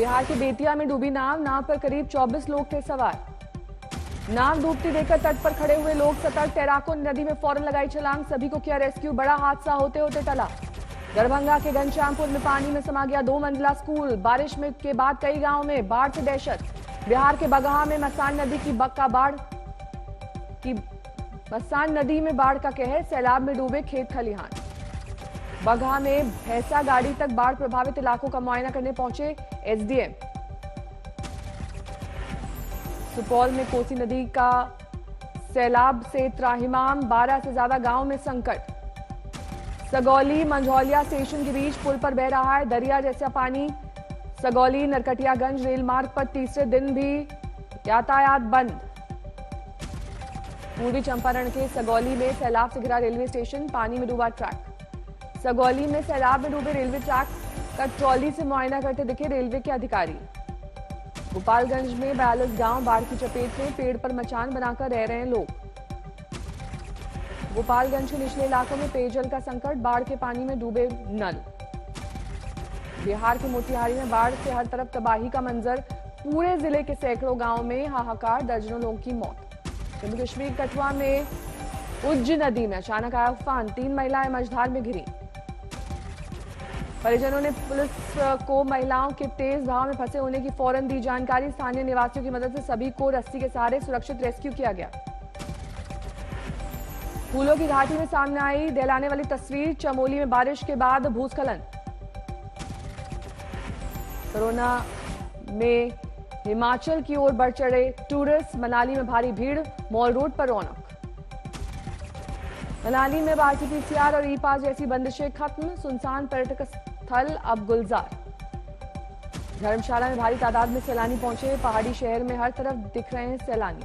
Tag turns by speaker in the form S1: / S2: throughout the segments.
S1: बिहार के बेतिया में डूबी नाव पर करीब 24 लोग थे सवार। नाव डूबती देखकर तट पर खड़े हुए लोग सतर्क तैराकों ने नदी में फौरन लगाई छलांग। सभी को किया रेस्क्यू। बड़ा हादसा होते होते टला। दरभंगा के घनश्यामपुर में पानी में समा गया 2 मंजिला स्कूल। बारिश में के बाद कई गांवों में बाढ़ से दहशत। बिहार के बगहा में मसान नदी में बाढ़ का कहर। सैलाब में डूबे खेत खलिहान। बगहा में भैंसा गाड़ी तक बाढ़ प्रभावित इलाकों का मुआयना करने पहुंचे एसडीएम। सुपौल में कोसी नदी का सैलाब से त्राहिमाम। 12 से ज्यादा गांव में संकट। सगौली मंझौलिया स्टेशन के बीच पुल पर बह रहा है दरिया जैसा पानी। सगौली नरकटियागंज रेल मार्ग पर तीसरे दिन भी यातायात बंद। पूर्वी चंपारण के सगौली में सैलाब से घिरा रेलवे स्टेशन। पानी में डूबा ट्रैक। सगौली में सैलाब में डूबे रेलवे ट्रैक का ट्रॉली से मुआयना करते दिखे रेलवे के अधिकारी। गोपालगंज में 42 गांव बाढ़ की चपेट में। पेड़ पर मचान बनाकर रह रहे हैं लोग। गोपालगंज के निचले इलाकों में पेयजल का संकट। बाढ़ के पानी में डूबे नल। बिहार के मोतिहारी में बाढ़ से हर तरफ तबाही का मंजर। पूरे जिले के सैकड़ों गांवों में हाहाकार। दर्जनों लोगों की मौत। जम्मू कश्मीर कठुआ में उज्ज नदी में अचानक आया उफान। 3 महिलाएं मझधार में घिरी। परिजनों ने पुलिस को महिलाओं के तेज बहाव में फंसे होने की फौरन दी जानकारी। स्थानीय निवासियों की मदद से सभी को रस्सी के सहारे सुरक्षित रेस्क्यू किया गया। फूलों की घाटी में सामने आई दहलाने वाली तस्वीर। चमोली में बारिश के बाद भूस्खलन। कोरोना में हिमाचल की ओर बढ़ चढ़े टूरिस्ट। मनाली में भारी भीड़। मॉल रोड पर रौनक। मनाली में आरटीपीसीआर और ई पास जैसी बंदिशें खत्म। सुनसान पर्यटक स्थल अब गुलजार। धर्मशाला में भारी तादाद में सैलानी पहुंचे। पहाड़ी शहर में हर तरफ दिख रहे हैं सैलानी।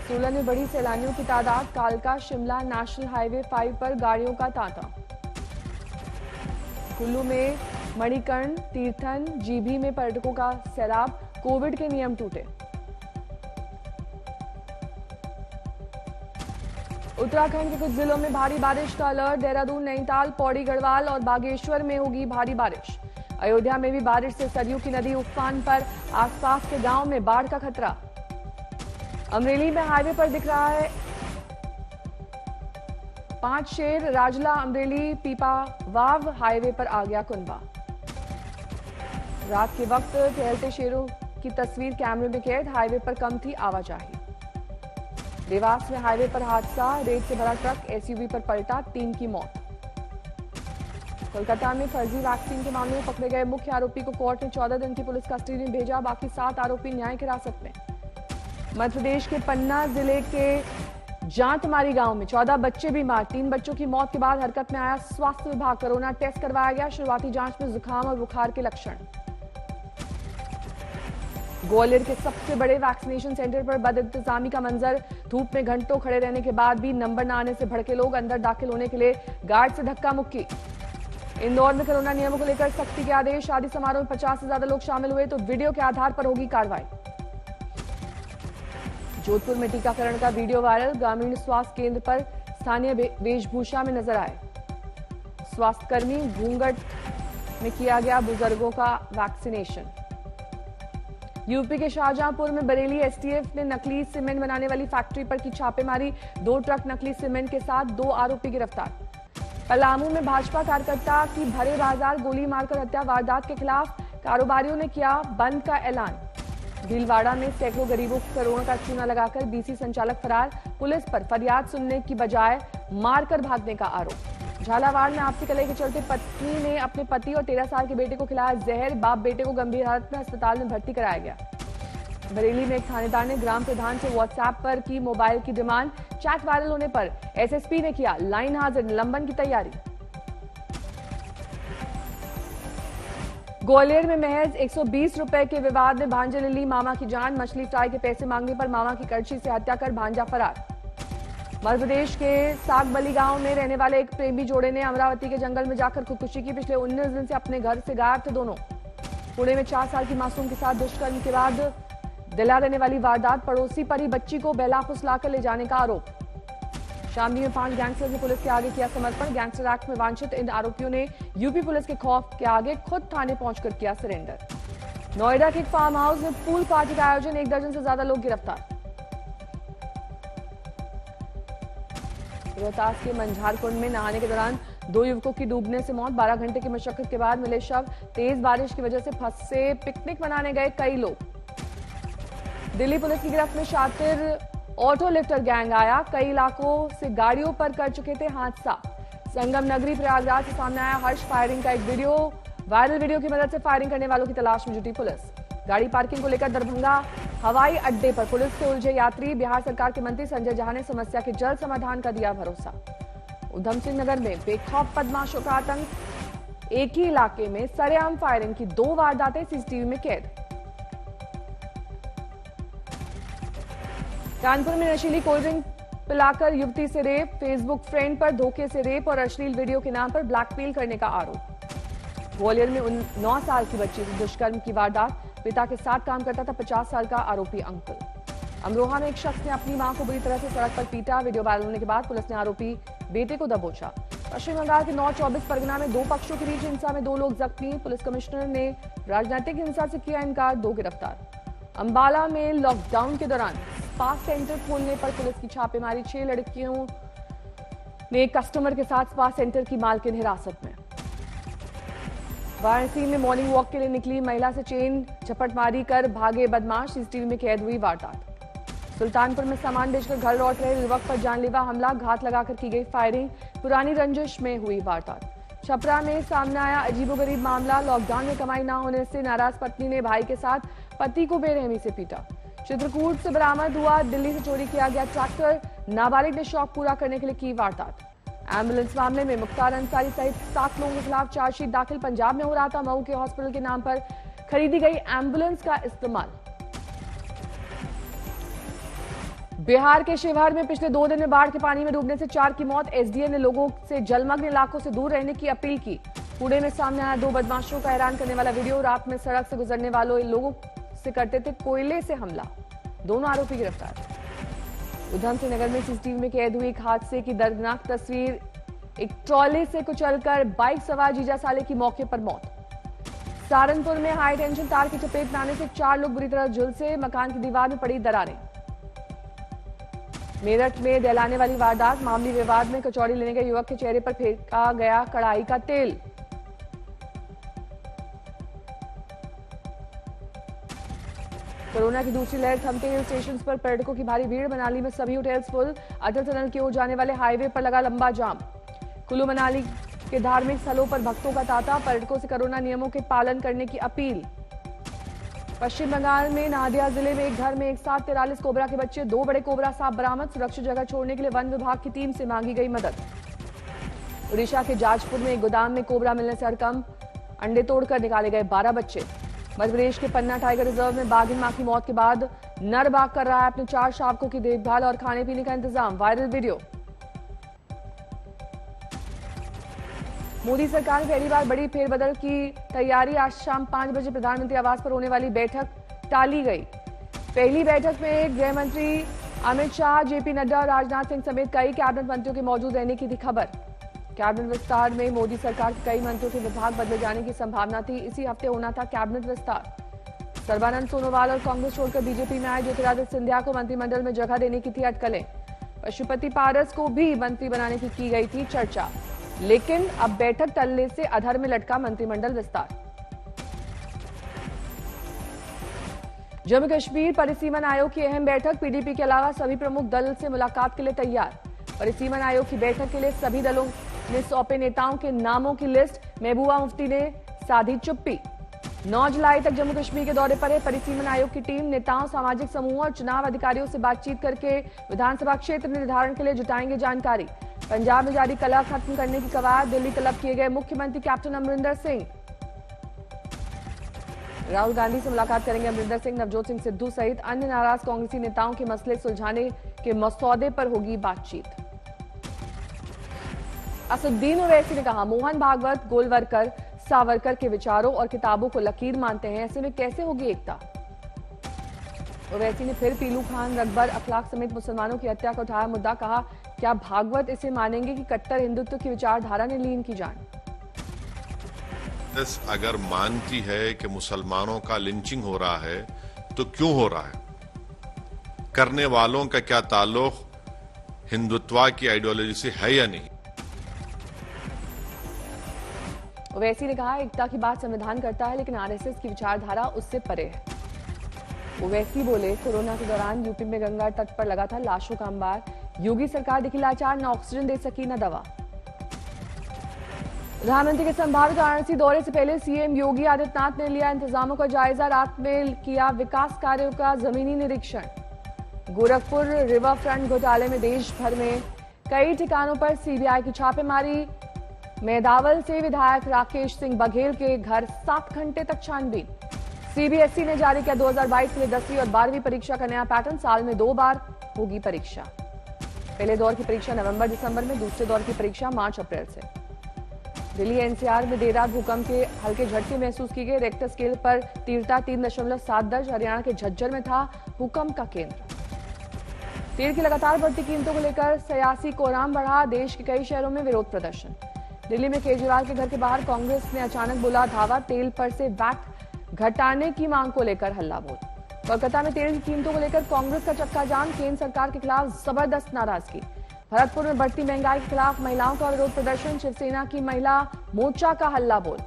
S1: सोलन में बड़ी सैलानियों की तादाद। कालका शिमला नेशनल हाईवे 5 पर गाड़ियों का तांता। कुल्लू में मणिकर्ण तीर्थन जीभी में पर्यटकों का सैलाब। कोविड के नियम टूटे। उत्तराखंड के कुछ जिलों में भारी बारिश का अलर्ट। देहरादून नैनीताल पौड़ी गढ़वाल और बागेश्वर में होगी भारी बारिश। अयोध्या में भी बारिश से सरयू की नदी उफान पर। आसपास के गांव में बाढ़ का खतरा। अमरेली में हाईवे पर दिख रहा है 5 शेर। राजला अमरेली पीपा वाव हाईवे पर आ गया कुनबा। रात के वक्त टहलते शेरों की तस्वीर कैमरे में कैद। हाईवे पर कम थी आवाजाही। देवास में हाईवे पर हादसा। रेत से भरा ट्रक एसयूवी पर पलटा। 3 की मौत। कोलकाता में फर्जी वैक्सीन के मामले में पकड़े गए मुख्य आरोपी को कोर्ट ने 14 दिन की पुलिस कस्टडी में भेजा। बाकी 7 आरोपी न्यायिक हिरासत में। मध्य प्रदेश के पन्ना जिले के जांतमारी गांव में 14 बच्चे बीमार। 3 बच्चों की मौत के बाद हरकत में आया स्वास्थ्य विभाग। कोरोना टेस्ट करवाया गया। शुरुआती जांच में जुकाम और बुखार के लक्षण। ग्वालियर के सबसे बड़े वैक्सीनेशन सेंटर पर बदइंतजामी का मंजर। धूप में घंटों खड़े रहने के बाद भी नंबर न आने से भड़के लोग। अंदर दाखिल होने के लिए गार्ड से धक्का मुक्की। इंदौर में कोरोना नियमों को लेकर सख्ती के आदेश। शादी समारोह में 50 से ज्यादा लोग शामिल हुए तो वीडियो के आधार पर होगी कार्रवाई। जोधपुर में टीकाकरण का वीडियो वायरल। ग्रामीण स्वास्थ्य केंद्र पर स्थानीय वेशभूषा में नजर आए स्वास्थ्यकर्मी। घूंघट में किया गया बुजुर्गों का वैक्सीनेशन। यूपी के शाहजहांपुर में बरेली एसटीएफ ने नकली सीमेंट बनाने वाली फैक्ट्री पर की छापेमारी। 2 ट्रक नकली सीमेंट के साथ 2 आरोपी गिरफ्तार। पलामू में भाजपा कार्यकर्ता की भरे बाजार गोली मारकर हत्या। वारदात के खिलाफ कारोबारियों ने किया बंद का ऐलान। भीलवाड़ा में सैकड़ों गरीबों को करोड़ों का चूना लगाकर बीसी संचालक फरार। पुलिस पर फरियाद सुनने की बजाय मारकर भागने का आरोप। झालावाड़ में आपसी कलह के चलते पत्नी ने अपने पति और 13 साल के बेटे को खिलाया जहर। बाप बेटे को गंभीर हालत में अस्पताल में भर्ती कराया गया। बरेली में एक थानेदार ने ग्राम प्रधान से व्हाट्सएप पर की मोबाइल की डिमांड। चैट वायरल होने पर एसएसपी ने किया लाइन हाजिर। निलंबन की तैयारी। ग्वालियर में महज 120 रुपए के विवाद में भांजे ने ली मामा की जान। मछली फ्राई के पैसे मांगने पर मामा की कर्ची से हत्या कर भांजा फरार। मध्य प्रदेश के सागबली गांव में रहने वाले एक प्रेमी जोड़े ने अमरावती के जंगल में जाकर खुदकुशी की। पिछले 19 दिन से अपने घर से गायब थे दोनों। पुणे में 4 साल की मासूम के साथ दुष्कर्म के बाद दिला देने वाली वारदात। पड़ोसी पर ही बच्ची को बहला फुसलाकर ले जाने का आरोप। शामली में 5 गैंगस्टर्स ने पुलिस के आगे किया समर्पण। गैंगस्टर एक्ट में वांछित इन आरोपियों ने यूपी पुलिस के खौफ के आगे खुद थाने पहुंचकर किया सरेंडर। नोएडा के एक फार्म हाउस में पूल पार्टी का आयोजन, 1 दर्जन से ज्यादा लोग गिरफ्तार। रोहतास के मंझारकुंड में नहाने के दौरान 2 युवकों की डूबने से मौत, 12 घंटे की मशक्कत के बाद मिले शव। तेज बारिश की वजह से फंसे पिकनिक मनाने गए कई लोग। दिल्ली पुलिस की गिरफ्त में शातिर ऑटो लिफ्टर गैंग आया, कई इलाकों से गाड़ियों पर कर चुके थे हादसा। संगम नगरी प्रयागराज से सामने आया हर्ष फायरिंग का एक वीडियो। वायरल वीडियो की मदद से फायरिंग करने वालों की तलाश में जुटी पुलिस। गाड़ी पार्किंग को लेकर दरभंगा हवाई अड्डे पर पुलिस से उलझे यात्री, बिहार सरकार के मंत्री संजय झा ने समस्या के जल्द समाधान का दिया भरोसा। उधम सिंह नगर में बेखौफ बदमाशों का आतंक, एक ही इलाके में सरेआम फायरिंग की 2 वारदातें सीसीटीवी में कैद। कानपुर में नशीली कोल्ड ड्रिंक पिलाकर युवती से रेप, फेसबुक फ्रेंड पर धोखे से रेप और अश्लील वीडियो के नाम पर ब्लैकमेल करने का आरोप। ग्वालियर में 9 साल की बच्ची से दुष्कर्म की वारदात, पिता के साथ काम करता था 50 साल का आरोपी अंकल। अमरोहा में एक शख्स ने अपनी मां को बुरी तरह से सड़क पर पीटा, वीडियो वायरल होने के बाद पुलिस ने आरोपी बेटे को दबोचा। पश्चिम बंगाल के 9-24 परगना में 2 पक्षों के बीच हिंसा में 2 लोग जख्मी, पुलिस कमिश्नर ने राजनीतिक हिंसा से किया इनकार, 2 गिरफ्तार। अंबाला में लॉकडाउन के दौरान स्पा सेंटर खोलने पर पुलिस की छापेमारी, 6 लड़कियों ने कस्टमर के साथ स्पा सेंटर की मालकिन हिरासत में। वाराणसी में मॉर्निंग वॉक के लिए निकली महिला से चेन झपटमारी कर भागे बदमाश, सीसीटीवी में कैद हुई वारदात। सुल्तानपुर में सामान बेचकर घर लौट रहे युवक पर जानलेवा हमला, घात लगाकर की गई फायरिंग, पुरानी रंजिश में हुई वारदात। छपरा में सामने आया अजीबोगरीब मामला, लॉकडाउन में कमाई न होने से नाराज पत्नी ने भाई के साथ पति को बेरहमी से पीटा। चित्रकूट से बरामद हुआ दिल्ली से चोरी किया गया ट्रैक्टर, नाबालिग ने शौक पूरा करने के लिए की वारदात। एम्बुलेंस मामले में मुख्तार अंसारी सहित 7 लोगों के खिलाफ चार्जशीट दाखिल, पंजाब में हो रहा था मऊ के हॉस्पिटल के नाम पर खरीदी गई एम्बुलेंस का इस्तेमाल। बिहार के शिवहर में पिछले 2 दिन में बाढ़ के पानी में डूबने से 4 की मौत, एसडीएम ने लोगों से जलमग्न इलाकों से दूर रहने की अपील की। पुणे में सामने आया 2 बदमाशों का हैरान करने वाला वीडियो, रात में सड़क से गुजरने वालों लोगों से करते थे कोयले से हमला, दोनों आरोपी गिरफ्तार। उधम सिंह नगर में सीसीटीवी में कैद हुई एक हादसे की दर्दनाक तस्वीर, एक ट्रॉली से कुचलकर बाइक सवार जीजा साले की मौके पर मौत। सहारनपुर में हाई टेंशन तार की चपेट में आने से 4 लोग बुरी तरह झुलसे, मकान की दीवार में पड़ी दरारें। मेरठ में दहलाने वाली वारदात, मामूली विवाद में कचौड़ी लेने गए युवक के चेहरे पर फेंका गया कड़ाही का तेल। कोरोना की दूसरी लहर थमते हिल स्टेशन पर पर्यटकों की भारी भीड़, मनाली में सभी होटल्स फुल, अटल टनल की ओर जाने वाले हाईवे पर लगा लंबा जाम। कुल्लू मनाली के धार्मिक स्थलों पर भक्तों का तांता, पर्यटकों से कोरोना नियमों के पालन करने की अपील। पश्चिम बंगाल में नादिया जिले में एक घर में एक साथ 43 कोबरा के बच्चे, 2 बड़े कोबरा सांप बरामद, सुरक्षित जगह छोड़ने के लिए वन विभाग की टीम से मांगी गई मदद। उड़ीसा के जाजपुर में एक गोदाम में कोबरा मिलने से हड़कंप, अंडे तोड़कर निकाले गए 12 बच्चे। मध्य प्रदेश के पन्ना टाइगर रिजर्व में बाघिन मां की मौत के बाद नर बाघ कर रहा है अपने 4 शावकों की देखभाल और खाने पीने का इंतजाम, वायरल वीडियो। मोदी सरकार ने पहली बार बड़ी फेरबदल की तैयारी, आज शाम 5 बजे प्रधानमंत्री आवास पर होने वाली बैठक टाली गई। पहली बैठक में गृह मंत्री अमित शाह, जेपी नड्डा और राजनाथ सिंह समेत कई कैबिनेट मंत्रियों के मौजूद रहने की थी खबर। कैबिनेट विस्तार में मोदी सरकार के कई मंत्रियों के विभाग बदले जाने की संभावना थी, इसी हफ्ते होना था कैबिनेट विस्तार। सर्बानंद सोनोवाल और कांग्रेस छोड़कर बीजेपी में आए ज्योतिरादित्य सिंधिया को मंत्रिमंडल में जगह देने की थी अटकलें। पशुपति पारस को भी मंत्री बनाने की गई थी चर्चा, लेकिन अब बैठक टलने से अधर में लटका मंत्रिमंडल विस्तार। जम्मू कश्मीर परिसीमन आयोग की अहम बैठक, पीडीपी के अलावा सभी प्रमुख दल से मुलाकात के लिए तैयार। परिसीमन आयोग की बैठक के लिए सभी दलों ने सौंपे नेताओं के नामों की लिस्ट, महबूबा मुफ्ती ने साधी चुप्पी। 9 जुलाई तक जम्मू कश्मीर के दौरे पर है परिसीमन आयोग की टीम, नेताओं, सामाजिक समूहों और चुनाव अधिकारियों से बातचीत करके विधानसभा क्षेत्र निर्धारण के लिए जुटाएंगे जानकारी। पंजाब में जारी कलह खत्म करने की कवायद, दिल्ली तलब किए गए मुख्यमंत्री कैप्टन अमरिंदर सिंह। राहुल गांधी से मुलाकात करेंगे अमरिंदर सिंह, नवजोत सिंह सिद्धू सहित अन्य नाराज कांग्रेसी नेताओं के मसले सुलझाने के मसौदे पर होगी बातचीत। असदुद्दीन ओवैसी ने कहा, मोहन भागवत गोलवरकर सावरकर के विचारों और किताबों को लकीर मानते हैं, ऐसे में कैसे होगी एकता। ओवैसी ने फिर पीलू खान, रकबर, अखलाक समेत मुसलमानों की हत्या का उठाया मुद्दा, कहा क्या भागवत इसे मानेंगे कि कट्टर हिंदुत्व की विचारधारा ने ली इनकी जान।
S2: अगर मानती है कि मुसलमानों का लिंचिंग हो रहा है तो क्यों हो रहा है, करने वालों का क्या ताल्लुक हिंदुत्व की आइडियोलॉजी से है या नहीं।
S1: ओवैसी ने कहा एकता की बात संविधान करता है लेकिन आरएसएस की विचारधारा उससे परे है। ओवैसी बोले कोरोना के दौरान यूपी में गंगा तट पर लगा था लाशों का अंबार, योगी सरकार दिखी लाचार, न ऑक्सीजन दे सकी न दवा। प्रधानमंत्री के संभावित वाराणसी दौरे से पहले सीएम योगी आदित्यनाथ ने लिया इंतजामों का जायजा, रात में किया विकास कार्यों का जमीनी निरीक्षण। गोरखपुर रिवर फ्रंट घोटाले में देश भर में कई ठिकानों पर सीबीआई की छापेमारी, मेदावल से विधायक राकेश सिंह बघेल के घर 7 घंटे तक छानबीन। सीबीएसई ने जारी किया 2022 के लिए 10वीं और 12वीं परीक्षा का नया पैटर्न, साल में 2 बार होगी परीक्षा। पहले दौर की परीक्षा नवंबर दिसंबर में, दूसरे दौर की परीक्षा मार्च अप्रैल से। दिल्ली एनसीआर में देर रात भूकंप के हल्के झटके महसूस किए गए, रेक्टर स्केल पर तीव्रता 3.7 दर्ज। हरियाणा के झज्जर में था भूकंप का केंद्र। तेल की लगातार बढ़ती कीमतों को लेकर सियासी कोहराम बढ़ा, देश के कई शहरों में विरोध प्रदर्शन। दिल्ली में केजरीवाल के घर के बाहर कांग्रेस ने अचानक बोला धावा, तेल पर से वैट घटाने की मांग को लेकर हल्ला बोल। कोलकाता में तेल की कीमतों को लेकर कांग्रेस का चक्का जाम, केंद्र सरकार के खिलाफ जबरदस्त नाराजगी। भरतपुर में बढ़ती महंगाई के खिलाफ महिलाओं का विरोध प्रदर्शन, शिवसेना की महिला मोर्चा का हल्ला बोल।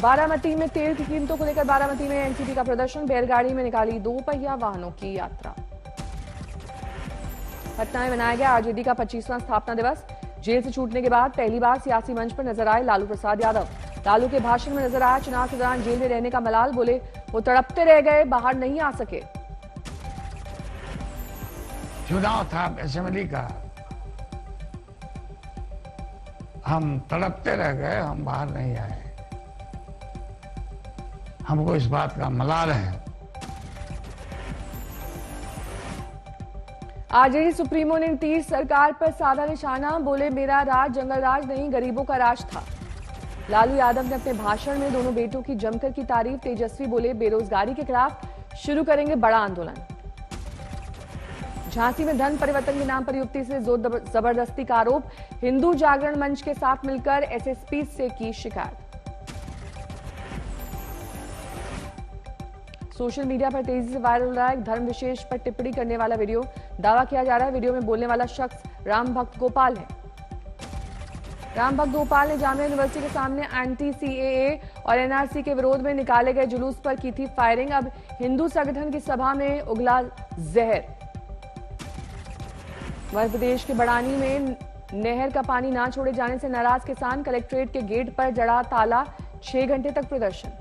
S1: बारामती में तेल की कीमतों को लेकर बारामती में एनसीपी का प्रदर्शन, बैलगाड़ी में निकाली 2 पहिया वाहनों की यात्रा। पटना में मनाया गया आरजेडी का 25वां स्थापना दिवस। जेल से छूटने के बाद पहली बार सियासी मंच पर नजर आए लालू प्रसाद यादव। लालू के भाषण में नजर आया चुनाव के दौरान जेल में रहने का मलाल, बोले वो तड़पते रह गए, बाहर नहीं आ सके।
S3: चुनाव था असेंबली का, हम तड़पते रह गए, हम बाहर नहीं आए। हमको इस बात का मलाल है।
S1: आरजेडी सुप्रीमो ने नीतीश सरकार पर साधा निशाना, बोले मेरा राज जंगल राज नहीं गरीबों का राज था। लालू यादव ने अपने भाषण में दोनों बेटों की जमकर की तारीफ। तेजस्वी बोले बेरोजगारी के खिलाफ शुरू करेंगे बड़ा आंदोलन। झांसी में धन परिवर्तन के नाम पर युवती से जोर जबरदस्ती का आरोप, हिंदू जागरण मंच के साथ मिलकर एसएसपी से की शिकायत। सोशल मीडिया पर तेजी से वायरल हो रहा है धर्म विशेष पर टिप्पणी करने वाला वीडियो। दावा किया जा रहा है वीडियो में बोलने वाला शख्स राम भक्त गोपाल है। राम भक्त गोपाल ने जामिया यूनिवर्सिटी के सामने एंटी सीएए और एनआरसी के विरोध में निकाले गए जुलूस पर की थी फायरिंग। अब हिंदू संगठन की सभा में उगला जहर। मध्य प्रदेश के बड़ानी में नहर का पानी ना छोड़े जाने से नाराज किसान, कलेक्ट्रेट के गेट पर जड़ा ताला, 6 घंटे तक प्रदर्शन।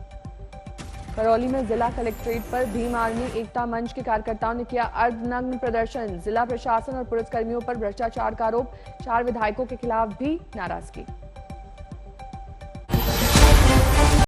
S1: करौली में जिला कलेक्ट्रेट पर भीम आर्मी एकता मंच के कार्यकर्ताओं ने किया अर्धनग्न प्रदर्शन। जिला प्रशासन और पुलिसकर्मियों पर भ्रष्टाचार का आरोप, 4 विधायकों के खिलाफ भी नाराजगी।